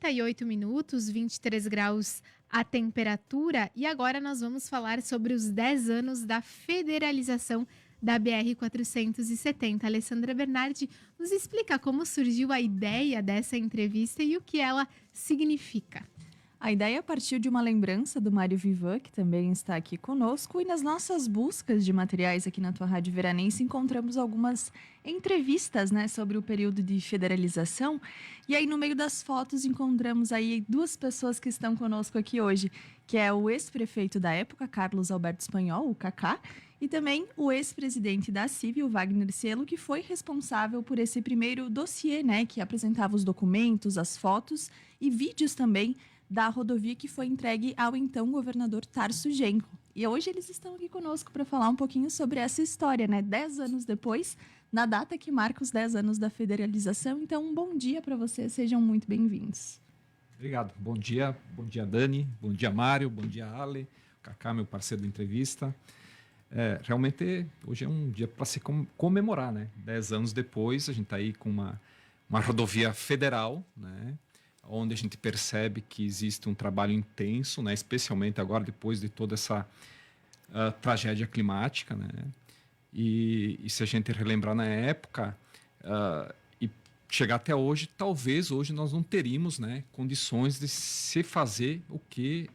38 minutos, 23 graus a temperatura. E agora nós vamos falar sobre os 10 anos da federalização da BR-470. Alessandra Bernardi nos explica como surgiu a ideia dessa entrevista e o que ela significa. A ideia partiu de uma lembrança do Mário Vivan, que também está aqui conosco, e nas nossas buscas de materiais aqui na tua Rádio Veranense encontramos algumas entrevistas, né, sobre o período de federalização, e aí no meio das fotos encontramos aí duas pessoas que estão conosco aqui hoje, que é o ex-prefeito da época, Carlos Alberto Espanhol, o Cacá, e também o ex-presidente da CIV, o Wagner Cielo, que foi responsável por esse primeiro dossiê, né, que apresentava os documentos, as fotos e vídeos também da rodovia que foi entregue ao então governador Tarso Genro. E hoje eles estão aqui conosco para falar um pouquinho sobre essa história, né? 10 anos depois, na data que marca os 10 anos da federalização. Então, um bom dia para vocês, sejam muito bem-vindos. Obrigado. Bom dia Dani, bom dia Mário, bom dia Ale, o Cacá, meu parceiro de entrevista. Realmente, hoje é um dia para se comemorar, né? 10 anos depois, a gente está aí com uma rodovia federal, né? Onde a gente percebe que existe um trabalho intenso, né, especialmente agora depois de toda essa tragédia climática, né, e se a gente relembrar na época e chegar até hoje, talvez hoje nós não teríamos, né, condições de se fazer o que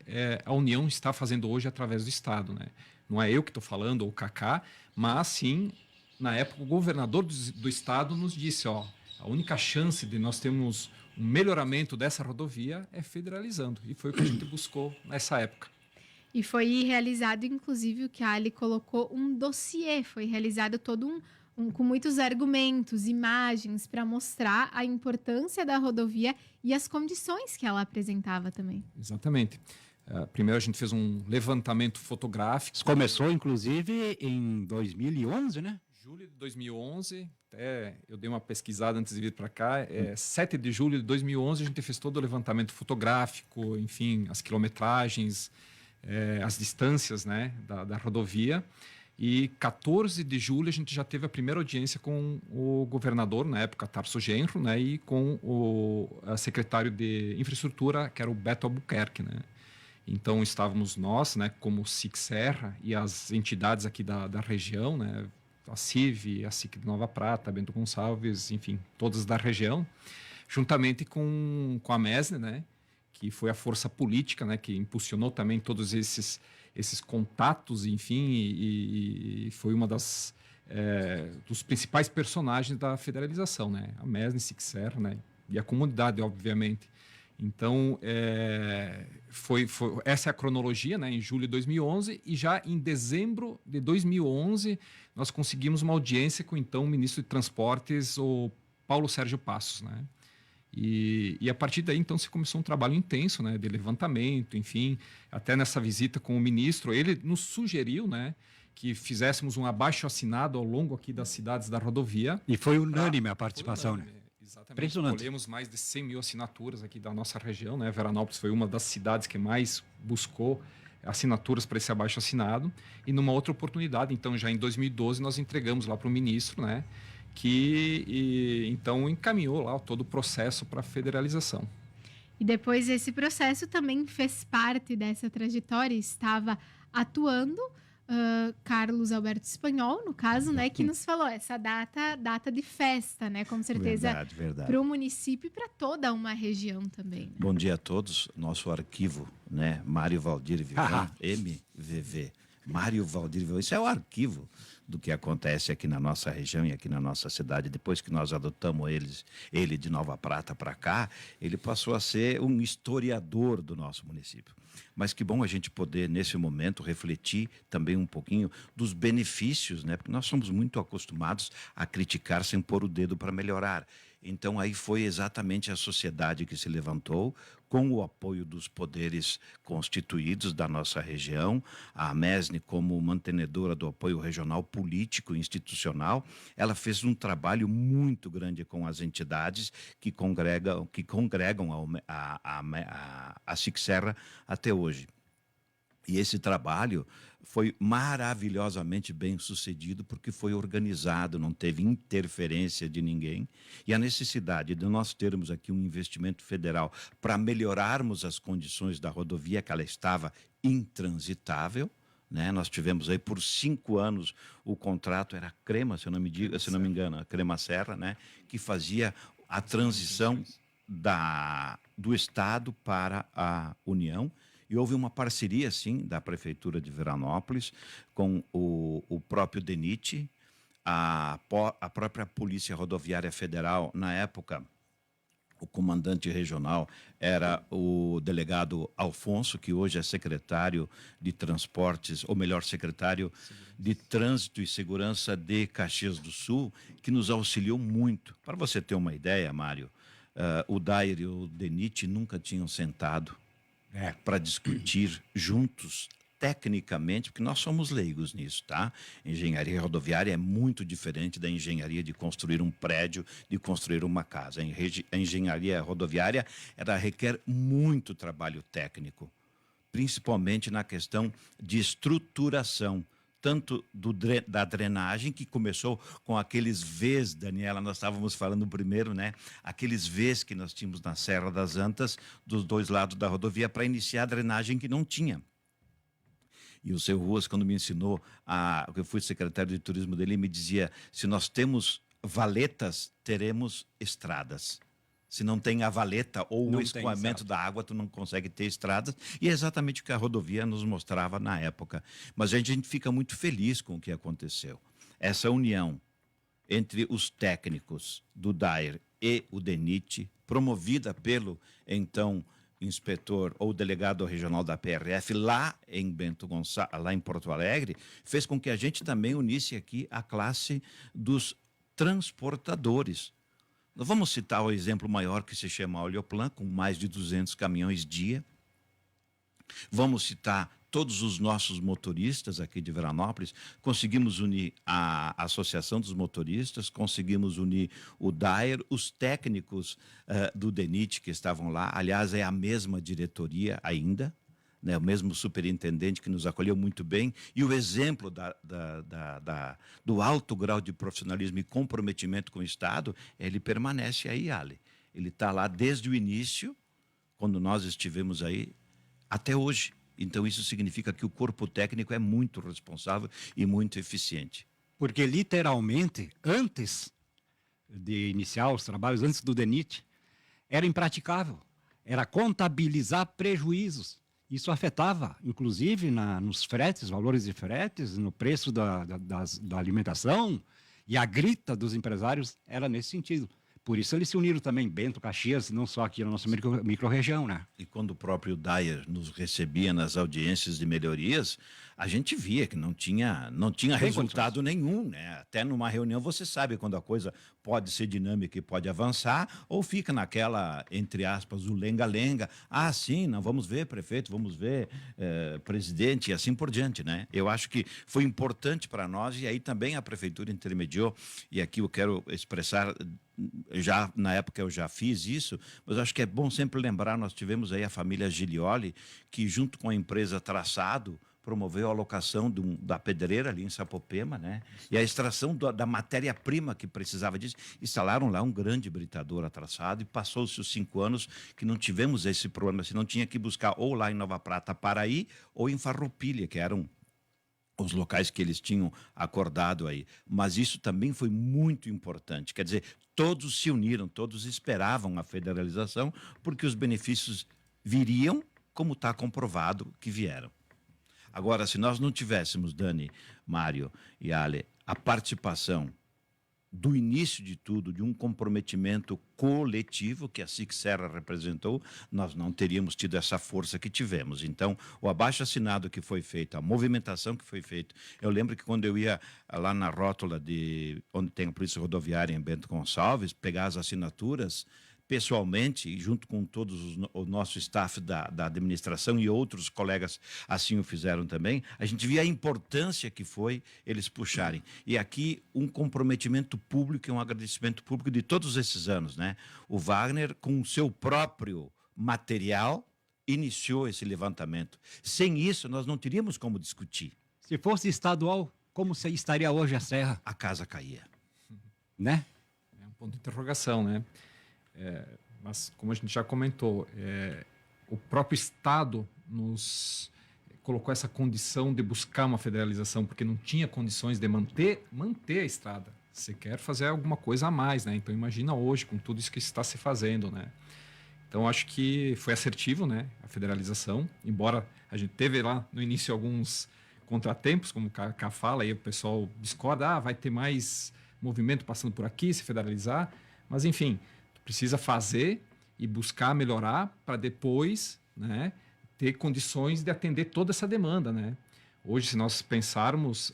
a União está fazendo hoje através do Estado, né. Não é eu que estou falando, ou o Cacá, mas sim, na época, o governador do Estado nos disse, a única chance de nós termos um melhoramento dessa rodovia é federalizando. E foi o que a gente buscou nessa época. E foi realizado, inclusive, o que a Ali colocou, um dossiê. Foi realizado todo com muitos argumentos, imagens, para mostrar a importância da rodovia e as condições que ela apresentava também. Exatamente. Primeiro a gente fez um levantamento fotográfico. Começou, inclusive, em 2011, né? Julho de 2011, até eu dei uma pesquisada antes de vir para cá, 7 de julho de 2011 a gente fez todo o levantamento fotográfico, enfim, as quilometragens, as distâncias, né, da rodovia, e 14 de julho a gente já teve a primeira audiência com o governador, na época Tarso Genro, né, e com o secretário de infraestrutura, que era o Beto Albuquerque, né. Então estávamos nós, né, como SIC Serra e as entidades aqui da região, né, a CIV, a SIC de Nova Prata, Bento Gonçalves, enfim, todas da região, juntamente com a MESNE, né, que foi a força política, né, que impulsionou também todos esses contatos, enfim, e foi uma dos principais personagens da federalização, né, a MESNE, SIC Serra, né, e a comunidade, obviamente. Então, essa é a cronologia, né, em julho de 2011, e já em dezembro de 2011 nós conseguimos uma audiência com então o ministro de Transportes, o Paulo Sérgio Passos, né? E a partir daí então se começou um trabalho intenso, né, de levantamento, enfim, até nessa visita com o ministro, ele nos sugeriu, né, que fizéssemos um abaixo-assinado ao longo aqui das cidades da rodovia. E foi unânime a participação, né? Exatamente. Colhemos mais de 100 mil assinaturas aqui da nossa região, né? Veranópolis foi uma das cidades que mais buscou assinaturas para esse abaixo-assinado. E numa outra oportunidade, então já em 2012, nós entregamos lá para o ministro, né? Então encaminhou lá todo o processo para a federalização. E depois esse processo também fez parte dessa trajetória, estava atuando Carlos Alberto Espanhol, no caso, né, que nos falou essa data de festa, né, com certeza para o município e para toda uma região também. Né? Bom dia a todos, nosso arquivo, né, Mário Valdir Vivan, MVV, Mário Valdir Vivan, isso é o arquivo do que acontece aqui na nossa região e aqui na nossa cidade. Depois que nós adotamos ele de Nova Prata para cá, ele passou a ser um historiador do nosso município. Mas que bom a gente poder, nesse momento, refletir também um pouquinho dos benefícios, né? Porque nós somos muito acostumados a criticar sem pôr o dedo para melhorar. Então, aí foi exatamente a sociedade que se levantou, com o apoio dos poderes constituídos da nossa região, a MESNE como mantenedora do apoio regional político e institucional, ela fez um trabalho muito grande com as entidades que congregam a SIC Serra até hoje. E esse trabalho foi maravilhosamente bem sucedido porque foi organizado, não teve interferência de ninguém. E a necessidade de nós termos aqui um investimento federal para melhorarmos as condições da rodovia, que ela estava intransitável, né? Nós tivemos aí por 5 anos o contrato, era a Crema, se eu não me engano, a Crema Serra, né? Que fazia a transição do Estado para a União. E houve uma parceria, sim, da Prefeitura de Veranópolis com o próprio DENIT, a própria Polícia Rodoviária Federal. Na época, o comandante regional era o delegado Alfonso, que hoje é secretário de Transportes, ou melhor, secretário de Trânsito e Segurança de Caxias do Sul, que nos auxiliou muito. Para você ter uma ideia, Mário, o Dair e o DENIT nunca tinham sentado para discutir juntos, tecnicamente, porque nós somos leigos nisso, tá? Engenharia rodoviária é muito diferente da engenharia de construir um prédio, de construir uma casa. A engenharia rodoviária, ela requer muito trabalho técnico, principalmente na questão de estruturação, tanto da drenagem, que começou com aqueles Vs, Daniela, nós estávamos falando primeiro, né? Aqueles Vs que nós tínhamos na Serra das Antas, dos 2 lados da rodovia, para iniciar a drenagem que não tinha. E o seu Ruas, quando me ensinou, eu fui secretário de turismo dele, me dizia, se nós temos valetas, teremos estradas. Se não tem a valeta ou o escoamento da água, tu não consegue ter estradas. E é exatamente o que a rodovia nos mostrava na época. Mas a gente fica muito feliz com o que aconteceu. Essa união entre os técnicos do Dair e o DENIT, promovida pelo, então, inspetor ou delegado regional da PRF lá em lá em Porto Alegre, fez com que a gente também unisse aqui a classe dos transportadores. Nós vamos citar o exemplo maior, que se chama Oleoplan, com mais de 200 caminhões dia. Vamos citar todos os nossos motoristas aqui de Veranópolis. Conseguimos unir a Associação dos Motoristas, conseguimos unir o Dair, os técnicos do DENIT que estavam lá. Aliás, é a mesma diretoria ainda, né, o mesmo superintendente que nos acolheu muito bem, e o exemplo do alto grau de profissionalismo e comprometimento com o Estado, ele permanece aí, Ale. Ele está lá desde o início, quando nós estivemos aí, até hoje. Então, isso significa que o corpo técnico é muito responsável e muito eficiente. Porque, literalmente, antes de iniciar os trabalhos, antes do DENIT, era impraticável. Era contabilizar prejuízos. Isso afetava, inclusive, nos fretes, valores de fretes, no preço da alimentação, e a grita dos empresários era nesse sentido. Por isso eles se uniram também, Bento, Caxias, não só aqui na nossa micro-região, né? E quando o próprio Dair nos recebia nas audiências de melhorias, a gente via que não tinha resultado nenhum, né? Até numa reunião você sabe quando a coisa pode ser dinâmica e pode avançar, ou fica naquela, entre aspas, o lenga-lenga. Ah, sim, não, vamos ver, prefeito, vamos ver, presidente, e assim por diante, né? Eu acho que foi importante para nós, e aí também a prefeitura intermediou, e aqui eu quero expressar, já na época eu já fiz isso, mas acho que é bom sempre lembrar, nós tivemos aí a família Gilioli, que junto com a empresa Traçado, promoveu a alocação da pedreira ali em Sapopema, né? E a extração da matéria-prima que precisava disso. Instalaram lá um grande britador a Traçado, e passou-se os 5 anos que não tivemos esse problema, se não tinha que buscar ou lá em Nova Prata, Paraí, ou em Farroupilha, que eram os locais que eles tinham acordado aí. Mas isso também foi muito importante. Quer dizer, todos se uniram, todos esperavam a federalização, porque os benefícios viriam, como está comprovado que vieram. Agora, se nós não tivéssemos, Dani, Mário e Ale, a participação do início de tudo, de um comprometimento coletivo que a SIC Serra representou, nós não teríamos tido essa força que tivemos. Então, o abaixo-assinado que foi feito, a movimentação que foi feita, eu lembro que quando eu ia lá na rótula onde tem a Polícia Rodoviária em Bento Gonçalves, pegar as assinaturas pessoalmente, e junto com todos o nosso staff da administração e outros colegas assim o fizeram também, a gente via a importância que foi eles puxarem. E aqui um comprometimento público e um agradecimento público de todos esses anos, né? O Wagner, com o seu próprio material, iniciou esse levantamento. Sem isso, nós não teríamos como discutir. Se fosse estadual, como estaria hoje a serra, A casa caía. né? É um ponto de interrogação, né? Mas, como a gente já comentou, o próprio Estado nos colocou essa condição de buscar uma federalização, porque não tinha condições de manter a estrada. Você quer fazer alguma coisa a mais, né? Então, imagina hoje, com tudo isso que está se fazendo, né? Então, acho que foi assertivo, né? A federalização, embora a gente teve lá no início alguns contratempos, como o Kaká fala, aí o pessoal discorda, vai ter mais movimento passando por aqui, se federalizar, mas enfim, precisa fazer e buscar melhorar para depois, né, ter condições de atender toda essa demanda, né? Hoje, se nós pensarmos,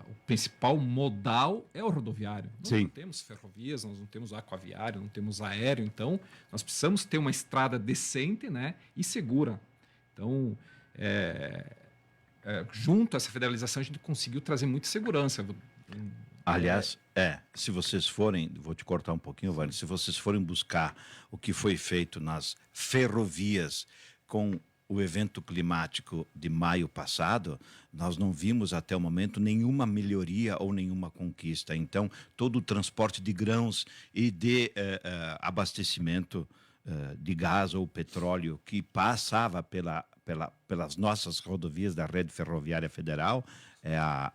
o principal modal é o rodoviário. Nós Sim. não temos ferrovias, nós não temos aquaviário, não temos aéreo, então nós precisamos ter uma estrada decente, né, e segura. Então, junto a essa federalização, a gente conseguiu trazer muita segurança. Aliás, se vocês forem, vou te cortar um pouquinho, Vale, se vocês forem buscar o que foi feito nas ferrovias com o evento climático de maio passado, nós não vimos até o momento nenhuma melhoria ou nenhuma conquista. Então, todo o transporte de grãos e de abastecimento de gás ou petróleo que passava pelas nossas rodovias da rede ferroviária federal, a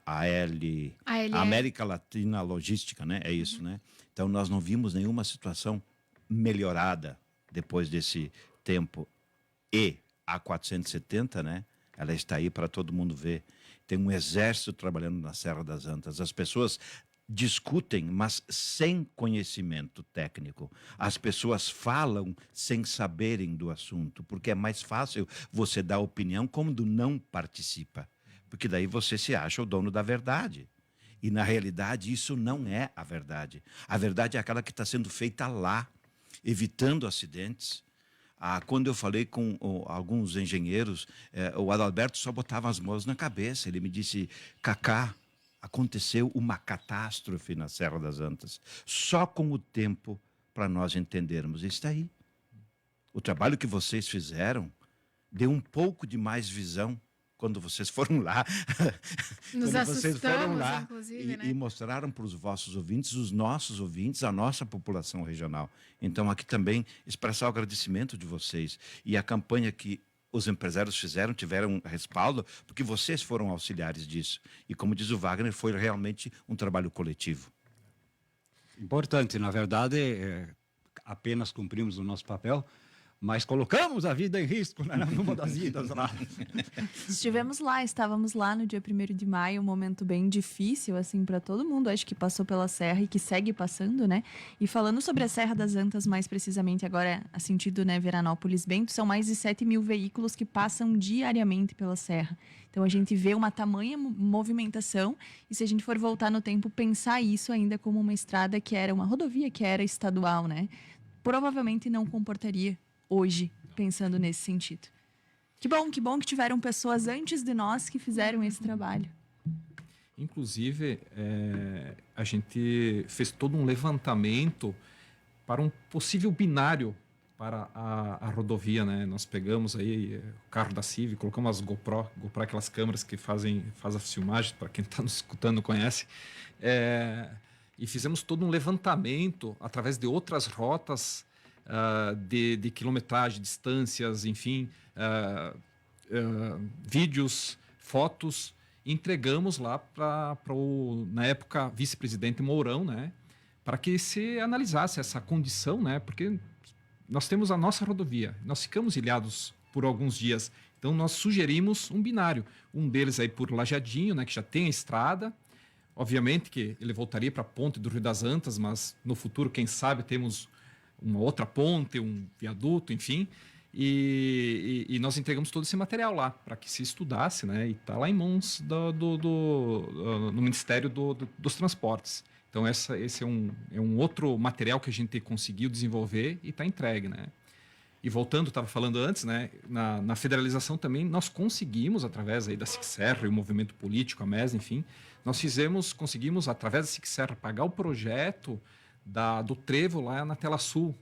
América Latina Logística, né? É isso, né? Então, nós não vimos nenhuma situação melhorada depois desse tempo. E a 470, né? Ela está aí para todo mundo ver. Tem um exército trabalhando na Serra das Antas. As pessoas discutem, mas sem conhecimento técnico. As pessoas falam sem saberem do assunto, porque é mais fácil você dar opinião quando não participa, porque daí você se acha o dono da verdade. E, na realidade, isso não é a verdade. A verdade é aquela que está sendo feita lá, evitando acidentes. Quando eu falei com alguns engenheiros, o Adalberto só botava as mãos na cabeça. Ele me disse, Kaká, aconteceu uma catástrofe na Serra das Antas. Só com o tempo para nós entendermos. Está aí. O trabalho que vocês fizeram deu um pouco de mais visão quando vocês foram lá. Nos quando vocês foram assustamos, lá inclusive, né? e mostraram para os vossos ouvintes, os nossos ouvintes, a nossa população regional. Então, aqui também expressar o agradecimento de vocês. E a campanha que os empresários fizeram, tiveram respaldo, porque vocês foram auxiliares disso. E como diz o Wagner, foi realmente um trabalho coletivo. Importante, na verdade, apenas cumprimos o nosso papel, mas colocamos a vida em risco, né, numa das idas lá. Estávamos lá no dia 1º de maio, um momento bem difícil, assim, para todo mundo, acho que passou pela Serra e que segue passando, né? E falando sobre a Serra das Antas, mais precisamente agora, a sentido, né, Veranópolis-Bento, são mais de 7 mil veículos que passam diariamente pela Serra. Então, a gente vê uma tamanha movimentação e, se a gente for voltar no tempo, pensar isso ainda como uma estrada que era uma rodovia que era estadual, né? Provavelmente não comportaria hoje, pensando nesse sentido. Que bom que tiveram pessoas antes de nós que fizeram esse trabalho. Inclusive, a gente fez todo um levantamento para um possível binário para a rodovia, né? Nós pegamos aí o carro da CIV, colocamos as GoPro é aquelas câmeras que faz a filmagem, para quem está nos escutando conhece, e fizemos todo um levantamento através de outras rotas de quilometragem, distâncias, enfim, vídeos, fotos, entregamos lá para o, na época, vice-presidente Mourão, né, para que se analisasse essa condição, né, porque nós temos a nossa rodovia, nós ficamos ilhados por alguns dias, então nós sugerimos um binário, um deles aí por Lajeadinho, né, que já tem a estrada. Obviamente que ele voltaria para a ponte do Rio das Antas, mas no futuro, quem sabe, temos uma outra ponte, um viaduto, enfim. E nós entregamos todo esse material lá para que se estudasse, né? E está lá em mãos no Ministério dos Transportes. Então, esse é um outro material que a gente conseguiu desenvolver e está entregue, né? E voltando, estava falando antes, né? Na federalização também nós conseguimos, através aí da SICSERRA e o movimento político, a MES, enfim, conseguimos, através da SICSERRA, pagar o projeto do trevo lá na Tela Sul,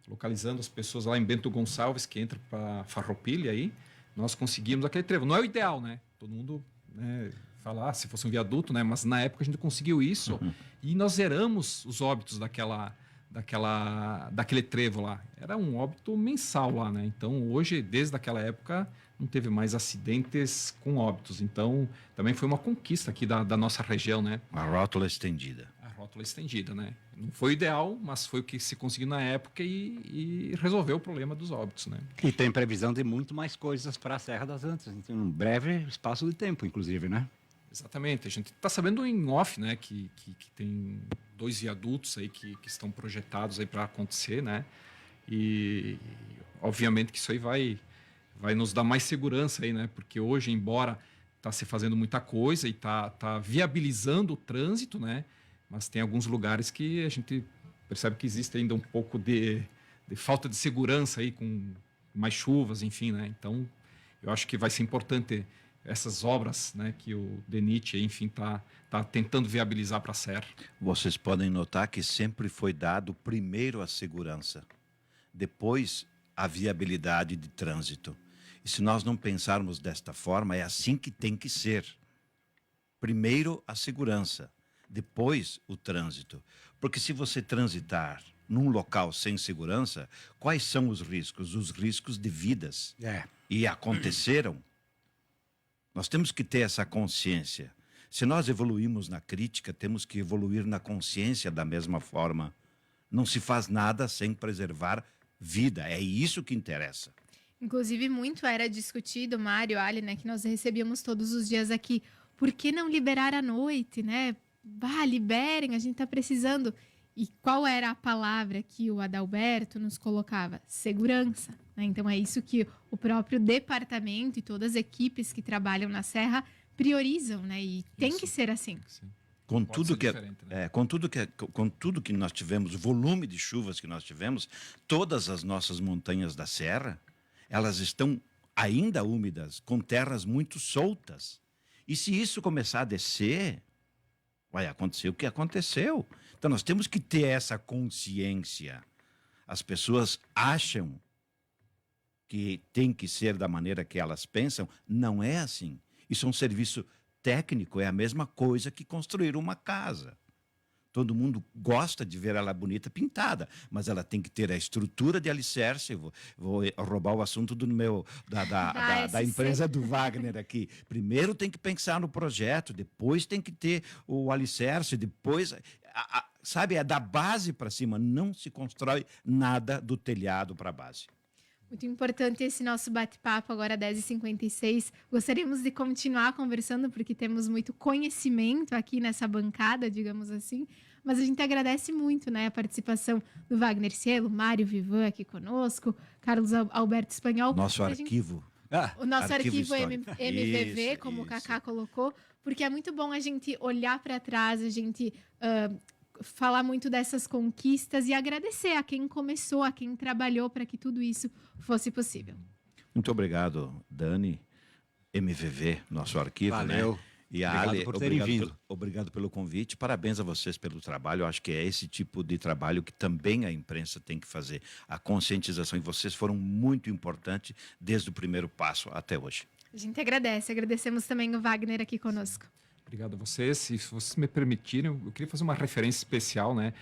localizando as pessoas lá em Bento Gonçalves, que entra para Farroupilha aí, nós conseguimos aquele trevo. Não é o ideal, né? Todo mundo, né, fala, se fosse um viaduto, né? Mas na época a gente conseguiu isso e nós zeramos os óbitos daquele trevo lá. Era um óbito mensal lá, né? Então hoje, desde aquela época, não teve mais acidentes com óbitos. Então também foi uma conquista aqui da nossa região, né? A rótula estendida. A rótula estendida, né? Não foi o ideal, mas foi o que se conseguiu na época e resolveu o problema dos óbitos, né? E tem previsão de muito mais coisas para a Serra das Antas, em um breve espaço de tempo, inclusive, né? Exatamente. A gente está sabendo em off, né, que tem 2 viadutos aí que estão projetados aí para acontecer, né? E obviamente que isso aí vai nos dar mais segurança aí, né? Porque hoje, embora está se fazendo muita coisa e tá viabilizando o trânsito, né? Mas tem alguns lugares que a gente percebe que existe ainda um pouco de falta de segurança aí com mais chuvas, enfim, né? Então, eu acho que vai ser importante essas obras, né, que o DENIT, enfim, tá tentando viabilizar para a Serra. Vocês podem notar que sempre foi dado primeiro a segurança, depois a viabilidade de trânsito. E se nós não pensarmos desta forma, é assim que tem que ser. Primeiro a segurança, depois o trânsito. Porque se você transitar num local sem segurança, quais são os riscos? Os riscos de vidas. E aconteceram. Nós temos que ter essa consciência. Se nós evoluímos na crítica, temos que evoluir na consciência da mesma forma. Não se faz nada sem preservar vida. É isso que interessa. Inclusive, muito era discutido, Mário, Ali, né, que nós recebíamos todos os dias aqui. Por que não liberar à noite, né? Liberem, a gente está precisando. E qual era a palavra que o Adalberto nos colocava? Segurança. Né? Então, é isso que o próprio departamento e todas as equipes que trabalham na Serra priorizam, né? E tem que ser assim. Sim. Com Pode tudo, ser que, diferente, né? com tudo que nós tivemos, o volume de chuvas que nós tivemos, todas as nossas montanhas da Serra, elas estão ainda úmidas, com terras muito soltas. E se isso começar a descer, vai acontecer o que aconteceu. Então, nós temos que ter essa consciência. As pessoas acham que tem que ser da maneira que elas pensam. Não é assim. Isso é um serviço técnico, é a mesma coisa que construir uma casa. Todo mundo gosta de ver ela bonita pintada, mas ela tem que ter a estrutura de alicerce. Vou roubar o assunto da empresa do Wagner aqui. Primeiro tem que pensar no projeto, depois tem que ter o alicerce, depois... sabe, é da base para cima. Não se constrói nada do telhado para a base. Muito importante esse nosso bate-papo, agora 10h56. Gostaríamos de continuar conversando, porque temos muito conhecimento aqui nessa bancada, digamos assim. Mas a gente agradece muito, né, a participação do Wagner Cielo, Mário Vivan aqui conosco, Carlos Alberto Espanhol. Nosso arquivo. O nosso arquivo MVV, Isso, como o isso. Kaká colocou, porque é muito bom a gente olhar para trás, a gente falar muito dessas conquistas e agradecer a quem começou, a quem trabalhou para que tudo isso fosse possível. Muito obrigado, Dani, MVV, nosso arquivo, Valeu. né? E a Obrigado Ale, por terem vindo. Obrigado pelo convite. Parabéns a vocês pelo trabalho. Eu acho que é esse tipo de trabalho que também a imprensa tem que fazer. A conscientização. E vocês foram muito importantes desde o primeiro passo até hoje. A gente agradece. Agradecemos também o Wagner aqui conosco. Obrigado a vocês. E se vocês me permitirem, eu queria fazer uma referência especial, né,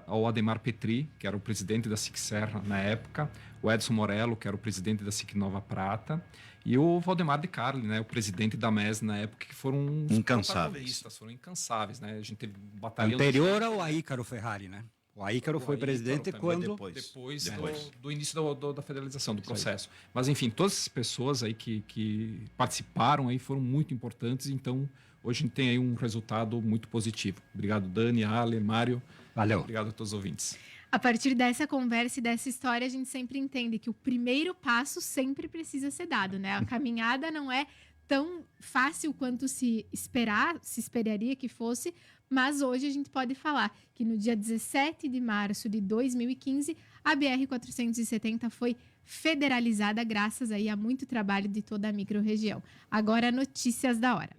ao Ademar Petri, que era o presidente da SIC Serra na época, o Edson Morello, que era o presidente da SIC Nova Prata, e o Valdemar de Carli, né, o presidente da MES na época, que foram Incansáveis. foram incansáveis, né? A gente teve batalhão Anterior ao Ícaro Ferrari, né? O Ícaro foi presidente quando... Depois. Do início da federalização, do processo. Mas, enfim, todas as pessoas aí que participaram aí foram muito importantes, então hoje a gente tem aí um resultado muito positivo. Obrigado, Dani, Ale, Mário. Valeu. Obrigado a todos os ouvintes. A partir dessa conversa e dessa história, a gente sempre entende que o primeiro passo sempre precisa ser dado, né? A caminhada não é tão fácil quanto se esperaria que fosse, mas hoje a gente pode falar que no dia 17 de março de 2015, a BR-470 foi federalizada graças aí a muito trabalho de toda a micro-região. Agora, notícias da hora.